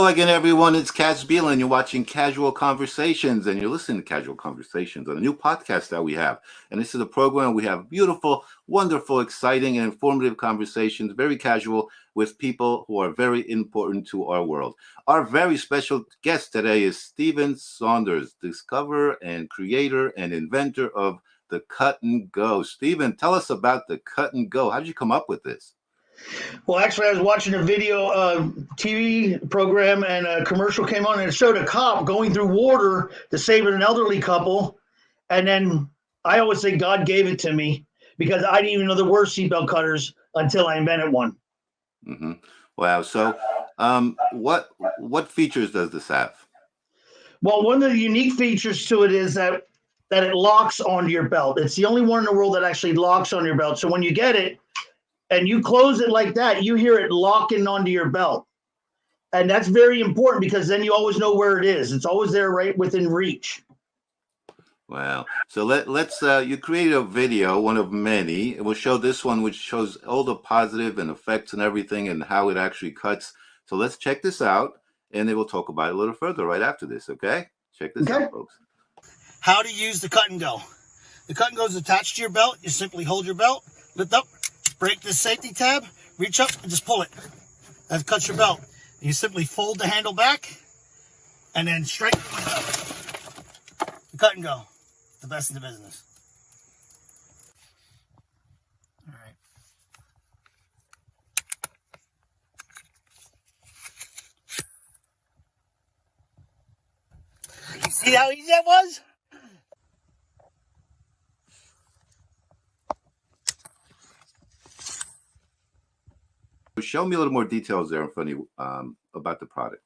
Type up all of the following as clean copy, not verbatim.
Hello again, everyone. It's CAZTV, and you're watching Casual Conversations, and you're listening to Casual Conversations on a new podcast that we have. And this is a program we have beautiful, wonderful, exciting, and informative conversations, very casual, with people who are very important to our world. Our very special guest today is Stephen Sounders, discoverer and creator and inventor of the Cut and Go. Stephen, tell us about the Cut and Go. How did you come up with this? Well, actually, I was watching a video TV program, and a commercial came on, and it showed a cop going through water to save an elderly couple. And then I always say God gave it to me because I didn't even know there were seatbelt cutters until I invented one. Mm-hmm. Wow. So what features does this have? Well, one of the unique features to it is that it locks onto your belt. It's the only one in the world that actually locks on your belt. So when you get it, and you close it like that, you hear it locking onto your belt. And that's very important because then you always know where it is. It's always there right within reach. Wow. So let's you created a video, one of many. We'll show this one, which shows all the positive and effects and everything and how it actually cuts. So let's check this out, and then we'll talk about it a little further right after this, okay? Check this out, folks. How to use the Cut and Go. The Cut and Go is attached to your belt. You simply hold your belt, lift up, break this safety tab, reach up, and just pull it. That cuts your belt. You simply fold the handle back, and then straighten the belt. The Cut and Go. The best in the business. All right. You see how easy that was? Show me a little more details there in front of you about the product.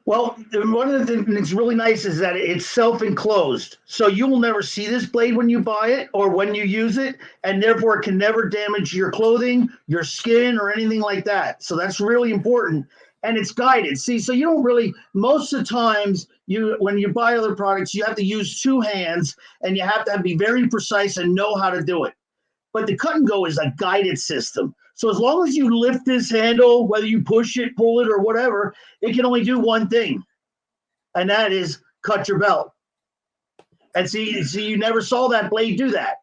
Well, one of the things that's really nice is that it's self-enclosed. So you will never see this blade when you buy it or when you use it, and therefore it can never damage your clothing, your skin, or anything like that. So that's really important. And it's guided. See, so you don't really, most of the times, when you buy other products, you have to use two hands, and you have to be very precise and know how to do it. But the Cut and Go is a guided system. So as long as you lift this handle, whether you push it, pull it, or whatever, it can only do one thing, and that is cut your belt. And see, you never saw that blade do that.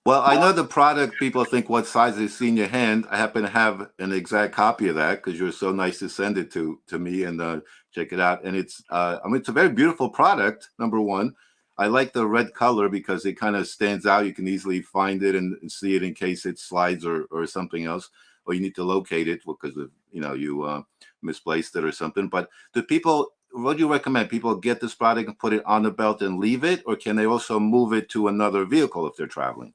Well, I know the product, people think what size they see in your hand. I happen to have an exact copy of that because you're so nice to send it to me and check it out. And it's it's a very beautiful product, number one. I like the red color because it kind of stands out. You can easily find it and see it in case it slides or something else, or you need to locate it because of, you misplaced it or something. But what do you recommend? People get this product and put it on the belt and leave it, or can they also move it to another vehicle if they're traveling?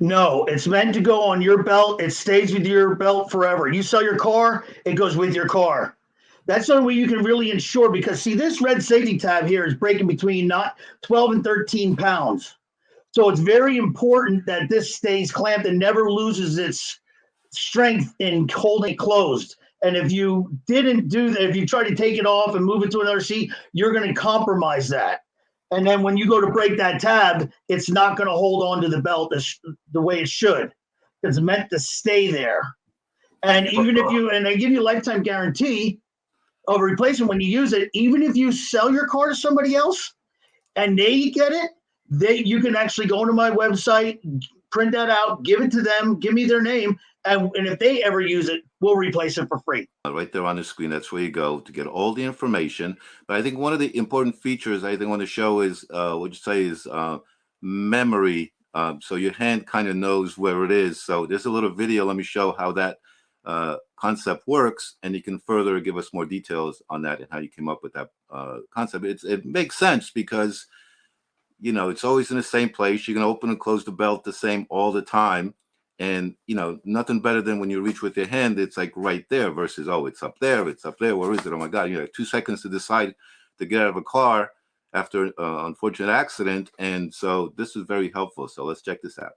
No, it's meant to go on your belt. It stays with your belt forever. You sell your car, it goes with your car. That's the only way you can really ensure, because see, this red safety tab here is breaking between 12 and 13 pounds. So it's very important that this stays clamped and never loses its strength in holding it closed. And if you didn't do that, if you try to take it off and move it to another seat, you're going to compromise that. And then when you go to break that tab, it's not going to hold on to the belt the way it should. It's meant to stay there. And even if they give you a lifetime guarantee of a replacement when you use it, even if you sell your car to somebody else and they get it, you can actually go to my website, print that out, give it to them, give me their name, and if they ever use it, we'll replace it for free. Right there on the screen, that's where you go to get all the information. But I think one of the important features I want to show is memory. So your hand kind of knows where it is. So there's a little video. Let me show how that concept works, and you can further give us more details on that and how you came up with that concept. It makes sense because it's always in the same place. You're going to open and close the belt the same all the time, and nothing better than when you reach with your hand, it's like right there versus it's up there, where is it? Oh my God, you have 2 seconds to decide to get out of a car after an unfortunate accident. And so this is very helpful. So let's check this out.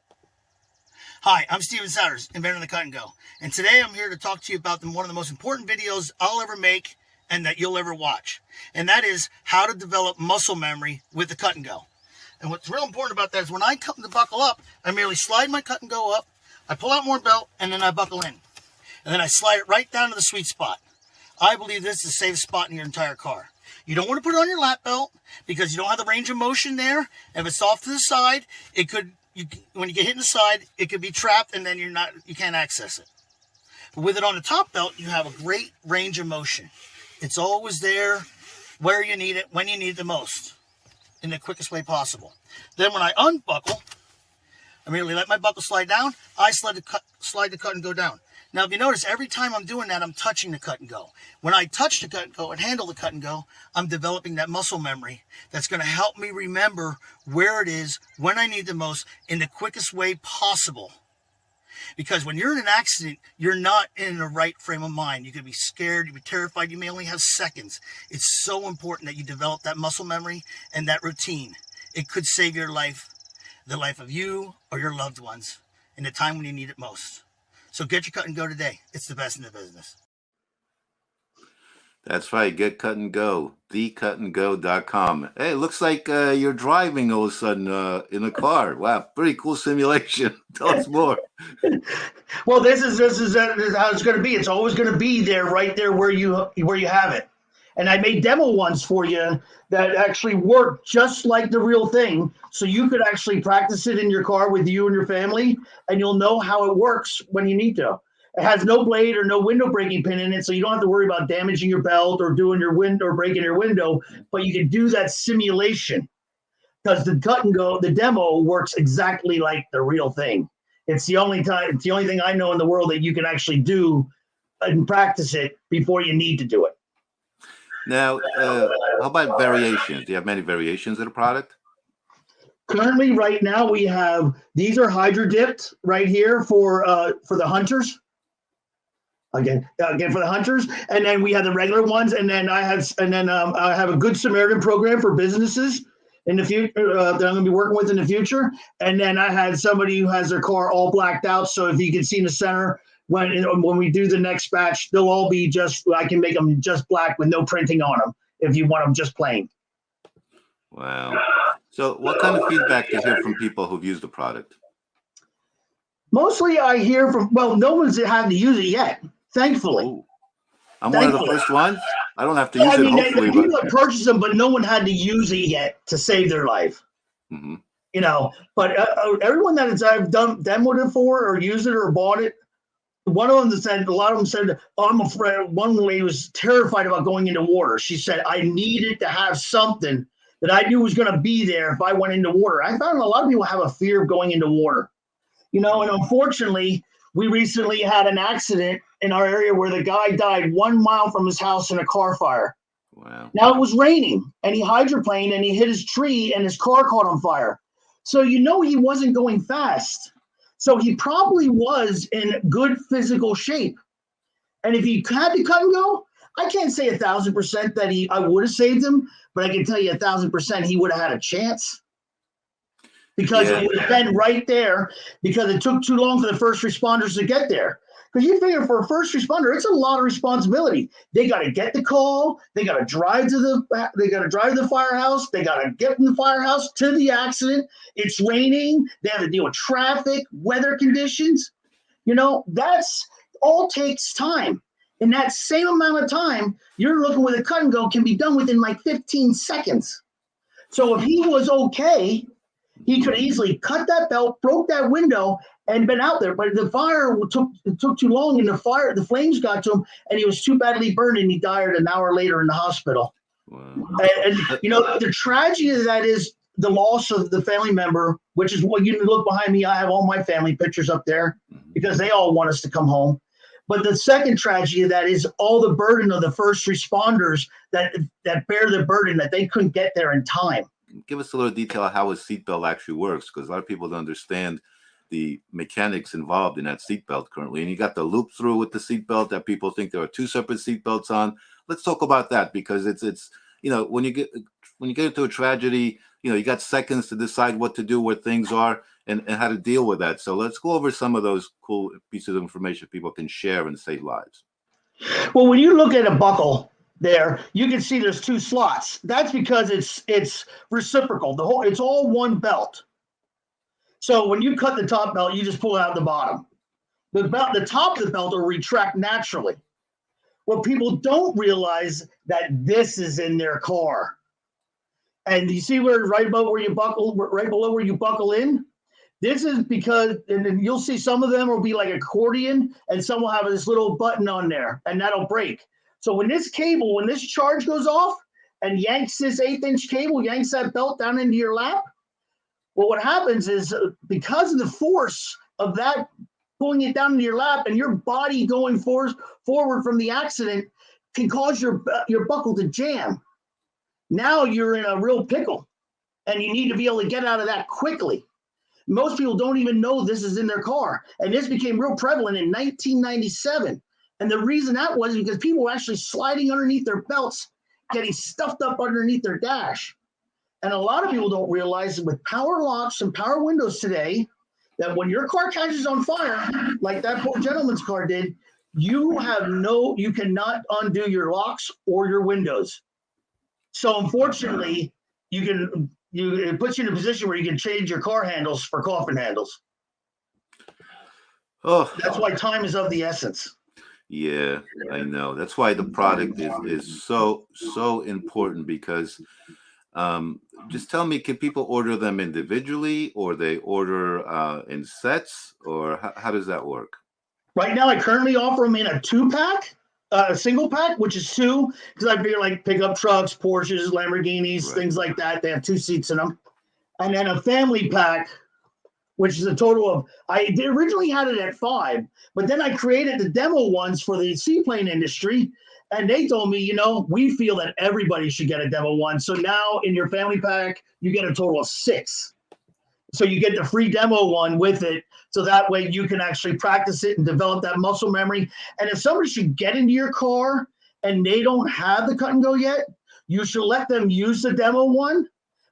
Hi, I'm Stephen Sounders, inventor of the Cut and Go. And today I'm here to talk to you about one of the most important videos I'll ever make and that you'll ever watch. And that is how to develop muscle memory with the Cut and Go. And what's real important about that is when I come to buckle up, I merely slide my Cut and Go up, I pull out more belt, and then I buckle in. and then I slide it right down to the sweet spot. I believe this is the safest spot in your entire car. You don't want to put it on your lap belt because you don't have the range of motion there. If it's off to the side, it could, when you get hit in the side, it could be trapped and then you can't access it. But with it on the top belt, you have a great range of motion. It's always there where you need it, when you need it the most, in the quickest way possible. Then when I unbuckle, I immediately let my buckle slide down. I slide the cut and go down. Now, if you notice, every time I'm doing that, I'm touching the cut and go. When I touch the cut and go and handle the cut and go, I'm developing that muscle memory that's going to help me remember where it is, when I need the most, in the quickest way possible. Because when you're in an accident, you're not in the right frame of mind. You could be scared, you could be terrified, you may only have seconds. It's so important that you develop that muscle memory and that routine. It could save your life, the life of you or your loved ones, in the time when you need it most. So get your cut and go today. It's the best in the business. That's right. Get cut and go. thecutandgo.com. Hey, it looks like you're driving all of a sudden in a car. Wow, pretty cool simulation. Tell us more. Well, this is how it's going to be. It's always going to be there, right there where you have it. And I made demo ones for you that actually work just like the real thing. So you could actually practice it in your car with you and your family, and you'll know how it works when you need to. It has no blade or no window breaking pin in it, so you don't have to worry about damaging your belt or doing your window or breaking your window, but you can do that simulation because the cut and go, the demo works exactly like the real thing. It's the only thing I know in the world that you can actually do and practice it before you need to do it. Now, how about variations? Do you have many variations of the product? Currently, right now, we have, these are hydro dipped right here for the hunters. Again for the hunters, and then we have the regular ones, and then I have a Good Samaritan program for businesses in the future that I'm going to be working with in the future. And then I had somebody who has their car all blacked out, so if you can see in the center, when we do the next batch, they'll all be I can make them just black with no printing on them if you want them just plain. Wow. So what kind of feedback do you hear from people who've used the product? Mostly I hear from, no one's had to use it yet, thankfully. Ooh. I'm one of the first ones. I don't have to use it, hopefully. People have purchased them, but no one had to use it yet to save their life. Mm-hmm. You know, but everyone that I've demoed it for or used it or bought it, a lot of them said, oh, I'm afraid. One lady was terrified about going into water. She said, I needed to have something that I knew was going to be there if I went into water. I found a lot of people have a fear of going into water. You know, and unfortunately, we recently had an accident in our area where the guy died 1 mile from his house in a car fire. Wow. Now, it was raining, and he hydroplaned, and he hit his tree, and his car caught on fire. So you know he wasn't going fast. So he probably was in good physical shape. And if he had to cut and go, I can't say 1,000% that I would have saved him, but I can tell you 1,000% he would have had a chance. Because it would have been right there, because it took too long for the first responders to get there. Because you figure for a first responder, it's a lot of responsibility. They got to get the call. They got to drive to the firehouse. They got to get from the firehouse to the accident. It's raining. They have to deal with traffic, weather conditions. You know, that's all takes time. In that same amount of time, you're looking with a cut and go can be done within like 15 seconds. So if he was okay, he could easily cut that belt, broke that window, and been out there. But the fire took too long, and the flames got to him, and he was too badly burned, and he died an hour later in the hospital. Wow. And you know, the tragedy of that is the loss of the family member, which is what you look behind me. I have all my family pictures up there because they all want us to come home. But the second tragedy of that is all the burden of the first responders that bear the burden that they couldn't get there in time. Give us a little detail of how a seatbelt actually works, because a lot of people don't understand the mechanics involved in that seatbelt currently. And you got the loop through with the seatbelt that people think there are two separate seatbelts on. Let's talk about that, because it's you know, when you get into a tragedy, you know, you got seconds to decide what to do, where things are, and how to deal with that. So let's go over some of those cool pieces of information people can share and save lives. Well, when you look at a buckle there, you can see there's two slots. That's because it's reciprocal. It's all one belt. So when you cut the top belt, you just pull it out the bottom. the top of the belt will retract naturally. What people don't realize that this is in their car. And you see where right below where you buckle in? This is because, and then you'll see some of them will be like accordion, and some will have this little button on there, and that'll break. So when this charge goes off and yanks this 1/8-inch cable, yanks that belt down into your lap, well, what happens is because of the force of that pulling it down into your lap and your body going forward from the accident can cause your buckle to jam. Now you're in a real pickle, and you need to be able to get out of that quickly. Most people don't even know this is in their car, and this became real prevalent in 1997. And the reason that was because people were actually sliding underneath their belts, getting stuffed up underneath their dash. And a lot of people don't realize that with power locks and power windows today, that when your car catches on fire, like that poor gentleman's car did, you cannot undo your locks or your windows. So unfortunately, it puts you in a position where you can change your car handles for coffin handles. Oh, that's why time is of the essence. Yeah, I know. That's why the product is so important, because just tell me, can people order them individually, or they order in sets, or how does that work? Right now, I currently offer them in a 2-pack, a single pack, which is 2, because I figure like pickup trucks, Porsches, Lamborghinis, right, things like that. They have 2 seats in them. And then a family pack, which is a total of, I originally had it at 5, but then I created the demo ones for the seaplane industry. And they told me, we feel that everybody should get a demo one. So now in your family pack, you get a total of 6. So you get the free demo one with it. So that way you can actually practice it and develop that muscle memory. And if somebody should get into your car and they don't have the cut and go yet, you should let them use the demo one,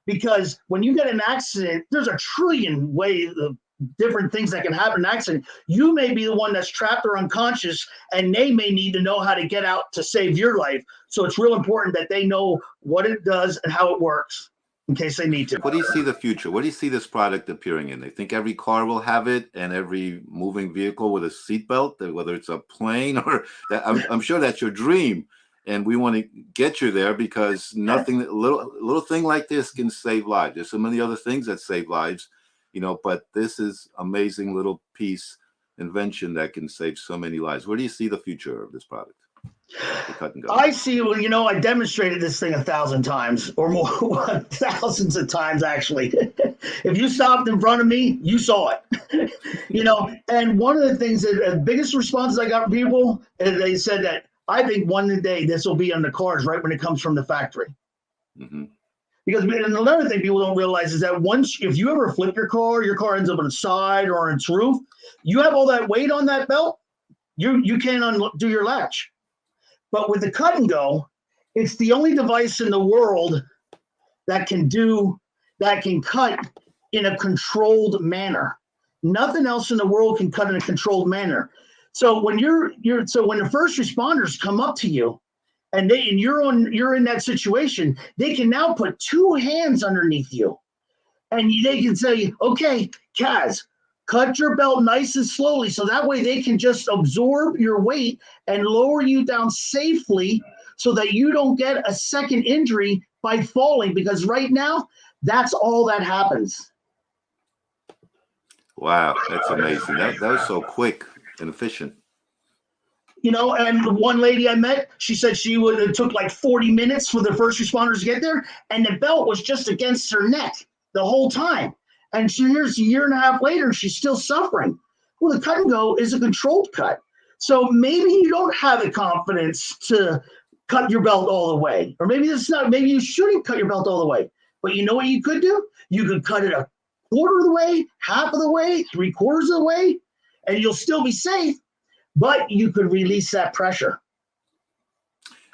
because when you get an accident, there's a trillion ways of different things that can happen in an accident. You may be the one that's trapped or unconscious, and they may need to know how to get out to save your life. So it's real important that they know what it does and how it works in case they need to. What do you see the future? What do you see this product appearing in? They think every car will have it, and every moving vehicle with a seatbelt, whether it's a plane or that. I'm sure that's your dream, and we want to get you there, because nothing, little thing like this can save lives. There's so many other things that save lives, but this is amazing little invention that can save so many lives. Where do you see the future of this product? The cut and go. I see, I demonstrated this thing 1,000 times or more, thousands of times, actually. If you stopped in front of me, you saw it, and one of the things that the biggest responses I got from people is they said that, I think one day this will be on the cars right when it comes from the factory. Mm-hmm. Because another thing people don't realize is that if you ever flip your car ends up on the side or on its roof, you have all that weight on that belt, you can't undo your latch. But with the cut and go, it's the only device in the world that can cut in a controlled manner. Nothing else in the world can cut in a controlled manner. So when when the first responders come up to you and you're in that situation, they can now put 2 hands underneath you, and they can say, okay, Kaz, cut your belt nice and slowly, so that way they can just absorb your weight and lower you down safely so that you don't get a second injury by falling, because right now, that's all that happens. Wow, that's amazing. That was so quick and efficient. And the one lady I met, she said it took like 40 minutes for the first responders to get there, and the belt was just against her neck the whole time. And here's a year and a half later, she's still suffering. Well, the cut and go is a controlled cut. So maybe you don't have the confidence to cut your belt all the way. Or maybe you shouldn't cut your belt all the way. But you know what you could do? You could cut it a quarter of the way, half of the way, 3/4 of the way, and you'll still be safe, but you could release that pressure.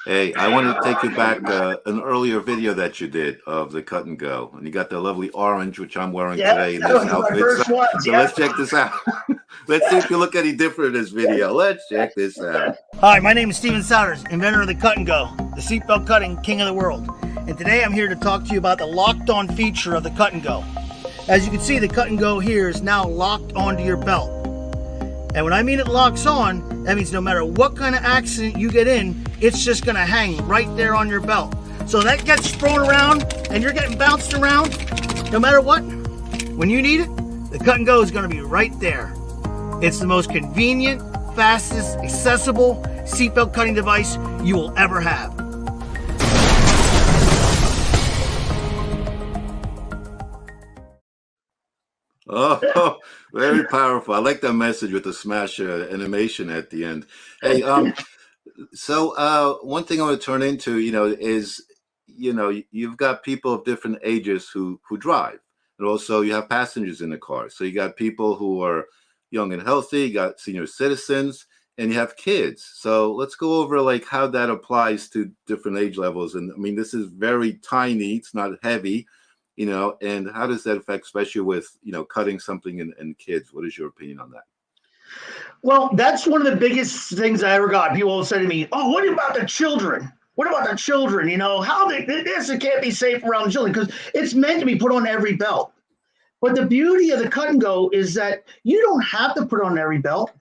Hey, I wanted to take you back an earlier video that you did of the cut and go, and you got the lovely orange, which I'm wearing today in this outfit. So let's check this out. Let's see if you look any different in this video. Let's check this out. Hi, my name is Stephen Sounders, inventor of the cut and go, the seatbelt cutting king of the world. And today I'm here to talk to you about the locked on feature of the cut and go. As you can see, the cut and go here is now locked onto your belt. And when I mean it locks on, that means no matter what kind of accident you get in, it's just going to hang right there on your belt. So that gets thrown around and you're getting bounced around, no matter what, when you need it, the cut and go is going to be right there. It's the most convenient, fastest, accessible seatbelt cutting device you will ever have. Oh, very powerful. I like that message with the smash animation at the end. Hey, so one thing I want to turn into, is, you've got people of different ages who drive, and also you have passengers in the car. So you got people who are young and healthy, you got senior citizens, and you have kids. So let's go over like how that applies to different age levels. And I mean, this is very tiny, it's not heavy, and how does that affect, especially with, cutting something in kids? What is your opinion on that? Well, that's one of the biggest things I ever got. People will say to me, "Oh, what about the children? What about the children? How this it can't be safe around children because it's meant to be put on every belt." But the beauty of the cut and go is that you don't have to put on every belt.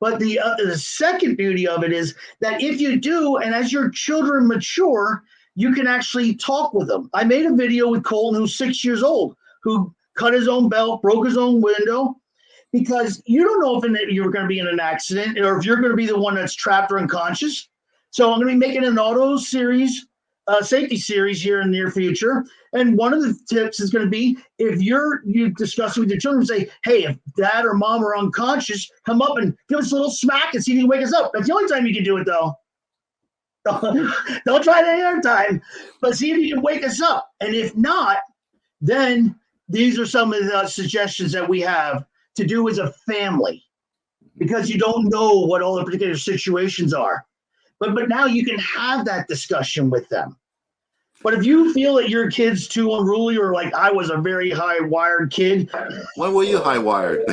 But the second beauty of it is that if you do, and as your children mature, you can actually talk with them. I made a video with Colton, who's 6 years old, who cut his own belt, broke his own window, because you don't know if you're going to be in an accident or if you're going to be the one that's trapped or unconscious. So I'm going to be making an auto series, safety series here in the near future. And one of the tips is going to be if you discuss it with your children, say, "Hey, if dad or mom are unconscious, come up and give us a little smack and see if you can wake us up." That's the only time you can do it, though. Don't try it any other time, but see if you can wake us up. And if not, then these are some of the suggestions that we have to do as a family, because you don't know what all the particular situations are. But now you can have that discussion with them. But if you feel that your kid's too unruly, or like I was a very high-wired kid. When were you high-wired?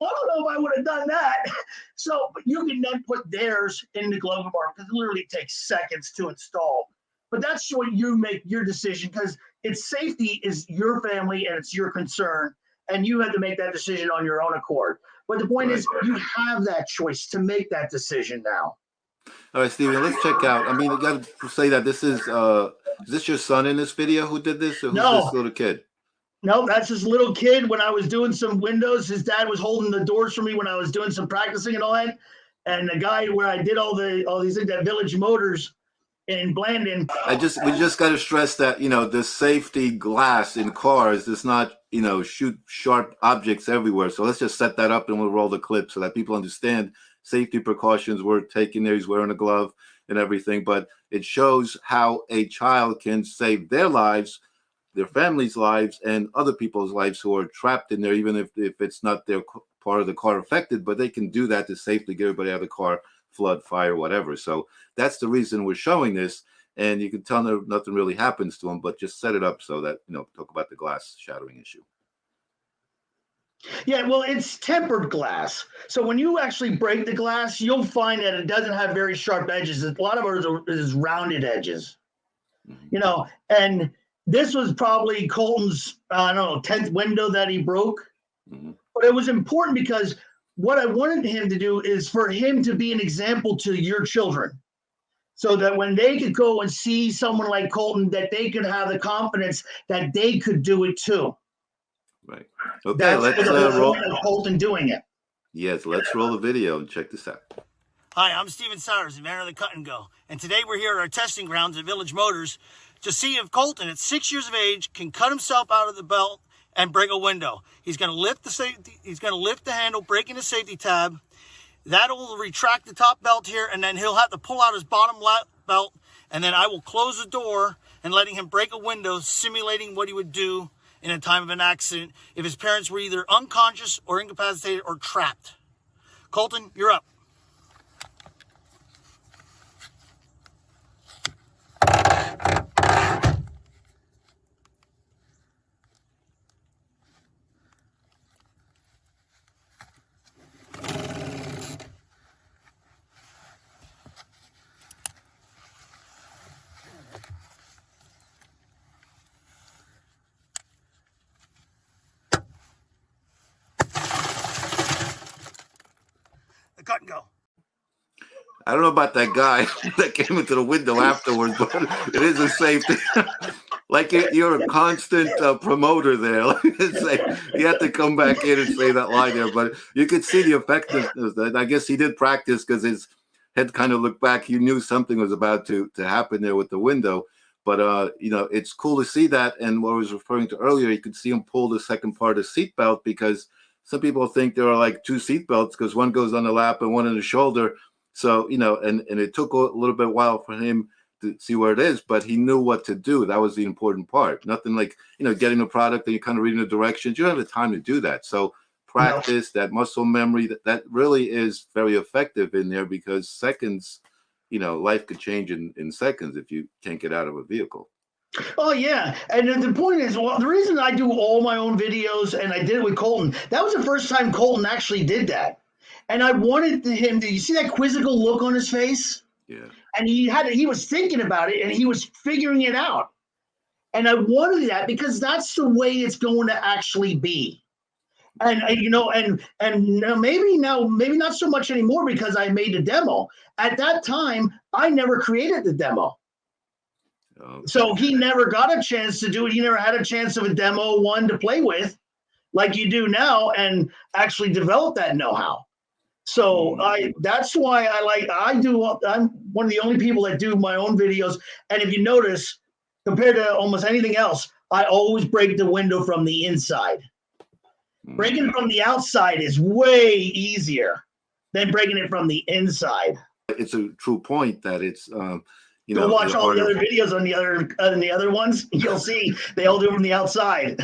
I don't know if I would have done that. So, but you can then put theirs in the glove compartment because it literally takes seconds to install. But that's when you make your decision, because it's safety is your family and it's your concern, and you have to make that decision on your own accord. But the point is, you have that choice to make that decision now. All right, Stephen, let's check out. I mean, I got to say that this is this your son in this video who did this? Or who's this little kid? No, that's this little kid. When I was doing some windows, his dad was holding the doors for me when I was doing some practicing and all that. And the guy where I did all these things at Village Motors in Blandon. We just got to stress that, the safety glass in cars does not, shoot sharp objects everywhere. So let's just set that up and we'll roll the clip so that people understand safety precautions were taken there. He's wearing a glove and everything, but it shows how a child can save their lives, their families' lives, and other people's lives who are trapped in there, even if it's not their part of the car affected, but they can do that to safely get everybody out of the car, flood, fire, whatever. So that's the reason we're showing this, and you can tell nothing really happens to them, but just set it up so that, talk about the glass shattering issue. Yeah, well, it's tempered glass. So when you actually break the glass, you'll find that it doesn't have very sharp edges. A lot of it is rounded edges, and this was probably Colton's, 10th window that he broke. Mm-hmm. But it was important because what I wanted him to do is for him to be an example to your children, so that when they could go and see someone like Colton, that they could have the confidence that they could do it too. Right. Okay, that's let's roll Colton doing it. Yes, let's roll the video and check this out. Hi, I'm Stephen Sounders, Inventor of the Cut and Go, and today we're here at our testing grounds at Village Motors to see if Colton, at 6 years of age, can cut himself out of the belt and break a window. He's going to lift the safety. He's going to lift the handle, breaking the safety tab. That'll retract the top belt here, and then he'll have to pull out his bottom belt, and then I will close the door and letting him break a window, simulating what he would do in a time of an accident if his parents were either unconscious or incapacitated or trapped. Colton, you're up. I don't know about that guy that came into the window afterwards, but it is a safety. Like you're a constant promoter there. It's like you have to come back in and say that line there, but you could see the effectiveness. I guess he did practice because his head kind of looked back. He knew something was about to happen there with the window. But it's cool to see that. And what I was referring to earlier, you could see him pull the second part of the seatbelt, because some people think there are like two seatbelts because one goes on the lap and one on the shoulder. So, and it took a little bit while for him to see where it is, but he knew what to do. That was the important part. Nothing like, getting a product and you're kind of reading the directions. You don't have the time to do that. So practice, that muscle memory, that really is very effective in there, because seconds, life could change in seconds if you can't get out of a vehicle. Oh, yeah. And the point is, well, the reason I do all my own videos, and I did it with Colton, that was the first time Colton actually did that. And I wanted him to, you see that quizzical look on his face? Yeah. And he was thinking about it and he was figuring it out. And I wanted that because that's the way it's going to actually be. And maybe not so much anymore because I made the demo. At that time, I never created the demo. Okay. So he never got a chance to do it. He never had a chance of a demo one to play with like you do now and actually develop that know-how. So that's why I'm one of the only people that do my own videos. And if you notice, compared to almost anything else, I always break the window from the inside. Breaking it from the outside is way easier than breaking it from the inside. It's a true point that it's, Go watch all the other videos on the other ones. You'll see they all do it from the outside.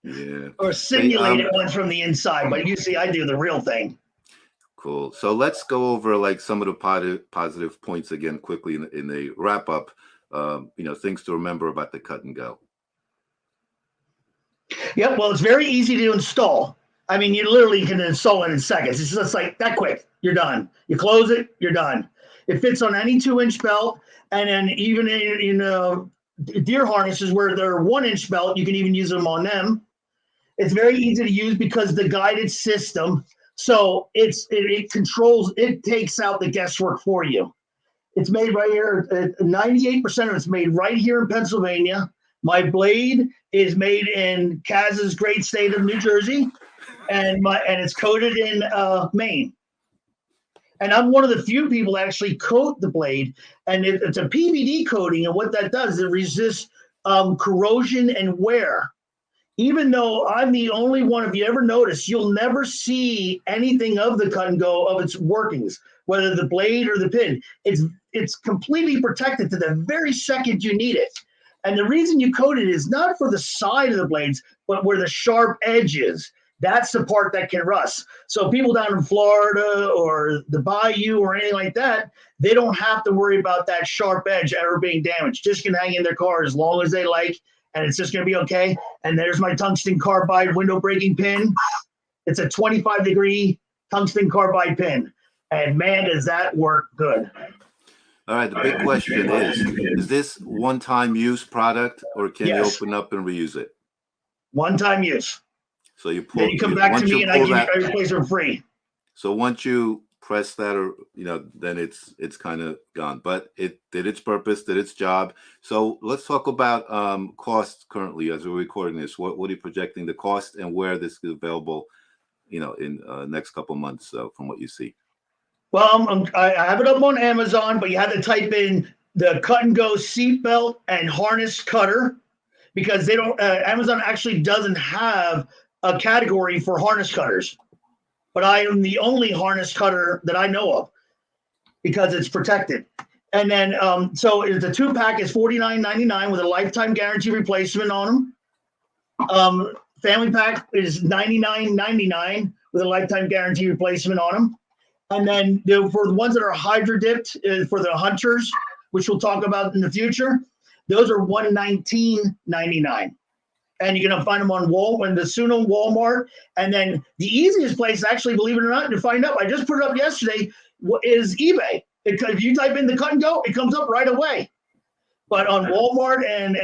Yeah. Or simulated ones from the inside. But you see, I do the real thing. Cool. So let's go over like some of the positive points again quickly in the wrap up. Things to remember about the cut and go. Yep. Well, it's very easy to install. I mean, you literally can install it in seconds. It's just like that quick. You're done. You close it. You're done. It fits on any 2-inch belt, and then even in deer harnesses where they're 1-inch belt, you can even use them on them. It's very easy to use because the guided system. So it controls, it takes out the guesswork for you. It's made right here. 98% of it's made right here in Pennsylvania. My blade is made in Kaz's great state of New Jersey, and it's coated in Maine. And I'm one of the few people that actually coat the blade, and it's a PVD coating. And what that does, it resists corrosion and wear. Even though I'm the only one, if you ever notice, you'll never see anything of the cut and go of its workings, whether the blade or the pin. It's completely protected to the very second you need it. And the reason you coat it is not for the side of the blades, but where the sharp edge is. That's the part that can rust. So people down in Florida or the bayou or anything like that, they don't have to worry about that sharp edge ever being damaged. Just can hang in their car as long as they like, and it's just going to be okay. And there's my tungsten carbide window breaking pin. It's a 25-degree tungsten carbide pin. And man, does that work good. All right, the big question is this one-time use product, or can you open up and reuse it? One-time use. So you pull. Then you come back to me and I replace it for free. So once you press that, or then it's kind of gone. But it did its purpose, did its job. So let's talk about costs currently as we're recording this. What are you projecting the cost, and where this is available, in next couple of months from what you see? Well, I have it up on Amazon, but you have to type in the cut and go seatbelt and harness cutter, because they don't. Amazon actually doesn't have a category for harness cutters, but I am the only harness cutter that I know of because it's protected. And then, so the 2-pack is $49.99 with a lifetime guarantee replacement on them. Family pack is $99.99 with a lifetime guarantee replacement on them. And then for the ones that are hydro dipped, for the hunters, which we'll talk about in the future, those are $119.99. And you're going to find them on the Suno Walmart. And then the easiest place, actually, believe it or not, to find out, I just put it up yesterday, is eBay. If you type in the cut and go, it comes up right away. But on Walmart and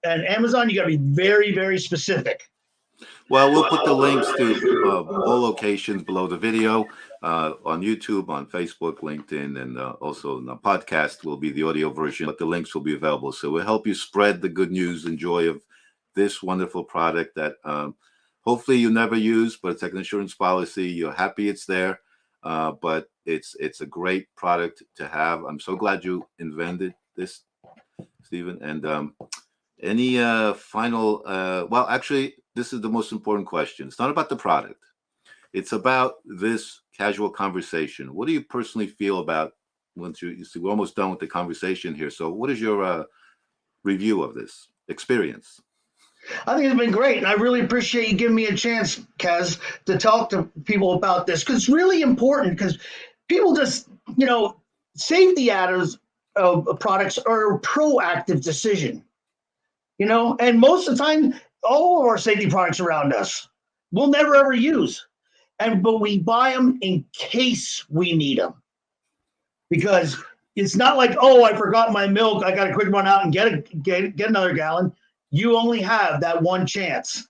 Amazon, you got to be very, very specific. Well, we'll put the links to all locations below the video on YouTube, on Facebook, LinkedIn, and also in the podcast will be the audio version, but the links will be available. So we'll help you spread the good news and joy of this wonderful product that hopefully you never use, but it's like an insurance policy. You're happy it's there, but it's a great product to have. I'm so glad you invented this, Stephen. And any final, well, actually, this is the most important question. It's not about the product. It's about this casual conversation. What do you personally feel about once you see we're almost done with the conversation here? So what is your review of this experience? I think it's been great, and I really appreciate you giving me a chance, Kaz, to talk to people about this, because it's really important, because people just, safety adders of products are a proactive decision, and most of the time, all of our safety products around us we'll never ever use, but we buy them in case we need them, because it's not like, oh, I forgot my milk, I got to quick run out and get another gallon. You only have that one chance,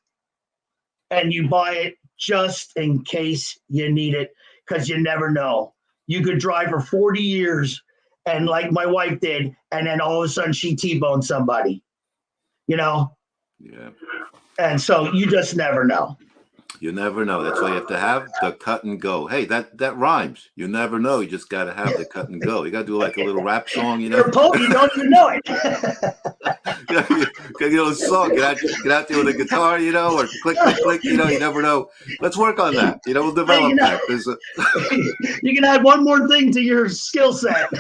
and you buy it just in case you need it, because you never know. You could drive for 40 years, and like my wife did, and then all of a sudden she T-boned somebody, Yeah. And so you just never know. You never know. That's why you have to have the cut and go. Hey, that rhymes. You never know. You just got to have the cut and go. You got to do like a little rap song, You're a poet, you don't even know it. A song. Get out there with a guitar, or click, click, click. You never know. Let's work on that. We'll develop that. You can add one more thing to your skill set.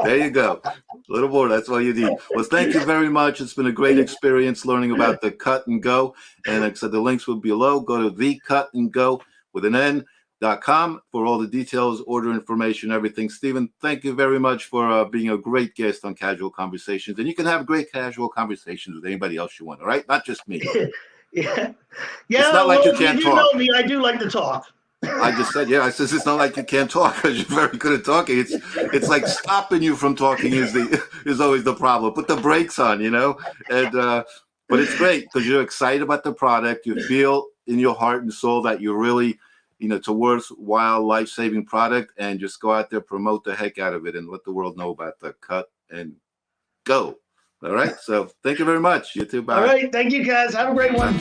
There you go. A little more. That's all you need. Well, thank you very much. It's been a great experience learning about the cut and go. And like I said, the links will be below. Go to thecutandgo with an N.com for all the details, order information, everything. Stephen, thank you very much for being a great guest on Casual Conversations. And you can have great casual conversations with anybody else you want, all right? Not just me. Yeah. It's not like you can't talk. Know me, I do like to talk. I just said, I says it's not like you can't talk because you're very good at talking. It's like stopping you from talking is always the problem. Put the brakes on, and but it's great because you're excited about the product. You feel in your heart and soul that you're really, it's a worthwhile, life-saving product, and just go out there, promote the heck out of it, and let the world know about the cut and go. All right. So thank you very much. You too. Bye. All right. Thank you, guys. Have a great one.